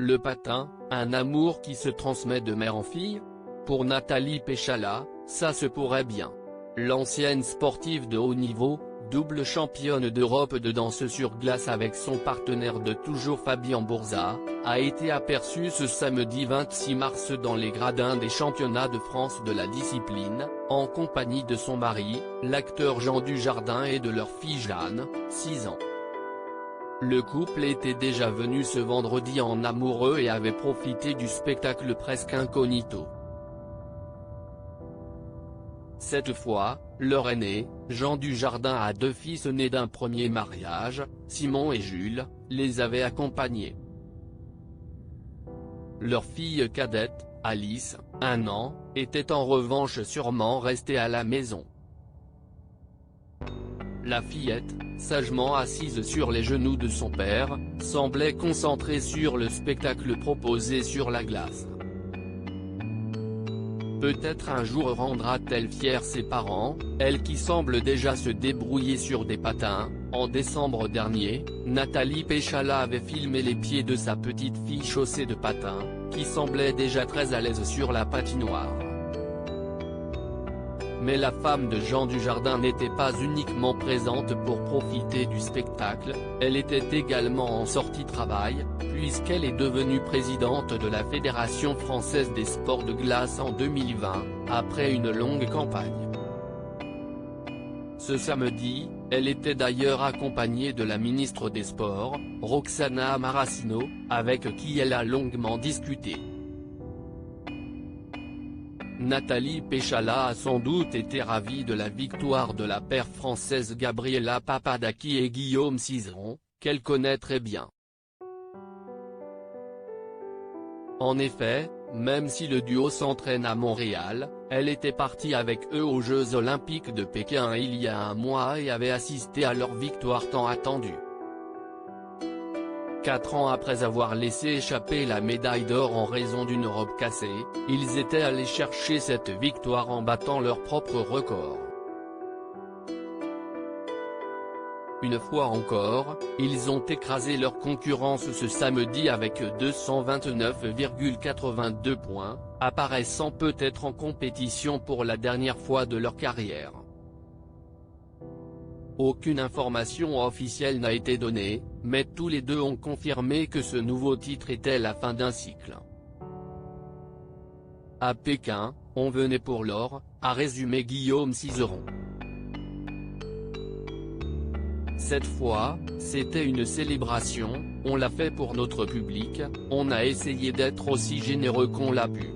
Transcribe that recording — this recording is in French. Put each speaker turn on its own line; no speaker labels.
Le patin, un amour qui se transmet de mère en fille? Pour Nathalie Péchala, ça se pourrait bien. L'ancienne sportive de haut niveau, double championne d'Europe de danse sur glace avec son partenaire de toujours Fabien Bourza, a été aperçue ce samedi 26 mars dans les gradins des championnats de France de la discipline, en compagnie de son mari, l'acteur Jean Dujardin et de leur fille Jeanne, 6 ans. Le couple était déjà venu ce vendredi en amoureux et avait profité du spectacle presque incognito. Cette fois, leur aîné, Jean Dujardin a 2 fils nés d'un premier mariage, Simon et Jules, les avait accompagnés. Leur fille cadette, Alice, 1 an, était en revanche sûrement restée à la maison. La fillette, sagement assise sur les genoux de son père, semblait concentrée sur le spectacle proposé sur la glace. Peut-être un jour rendra-t-elle fière ses parents, elle qui semble déjà se débrouiller sur des patins. En décembre dernier, Nathalie Péchala avait filmé les pieds de sa petite fille chaussée de patins, qui semblait déjà très à l'aise sur la patinoire. Mais la femme de Jean Dujardin n'était pas uniquement présente pour profiter du spectacle, elle était également en sortie travail, puisqu'elle est devenue présidente de la Fédération française des sports de glace en 2020, après une longue campagne. Ce samedi, elle était d'ailleurs accompagnée de la ministre des Sports, Roxana Maracineau, avec qui elle a longuement discuté. Nathalie Péchala a sans doute été ravie de la victoire de la paire française Gabriela Papadaki et Guillaume Cizeron, qu'elle connaît très bien. En effet, même si le duo s'entraîne à Montréal, elle était partie avec eux aux Jeux Olympiques de Pékin il y a 1 mois et avait assisté à leur victoire tant attendue. 4 ans après avoir laissé échapper la médaille d'or en raison d'une robe cassée, ils étaient allés chercher cette victoire en battant leur propre record. Une fois encore, ils ont écrasé leur concurrence ce samedi avec 229,82 points, apparaissant peut-être en compétition pour la dernière fois de leur carrière. Aucune information officielle n'a été donnée, mais tous les deux ont confirmé que ce nouveau titre était la fin d'un cycle. À Pékin, on venait pour l'or, a résumé Guillaume Cizeron. Cette fois, c'était une célébration, on l'a fait pour notre public, on a essayé d'être aussi généreux qu'on l'a pu.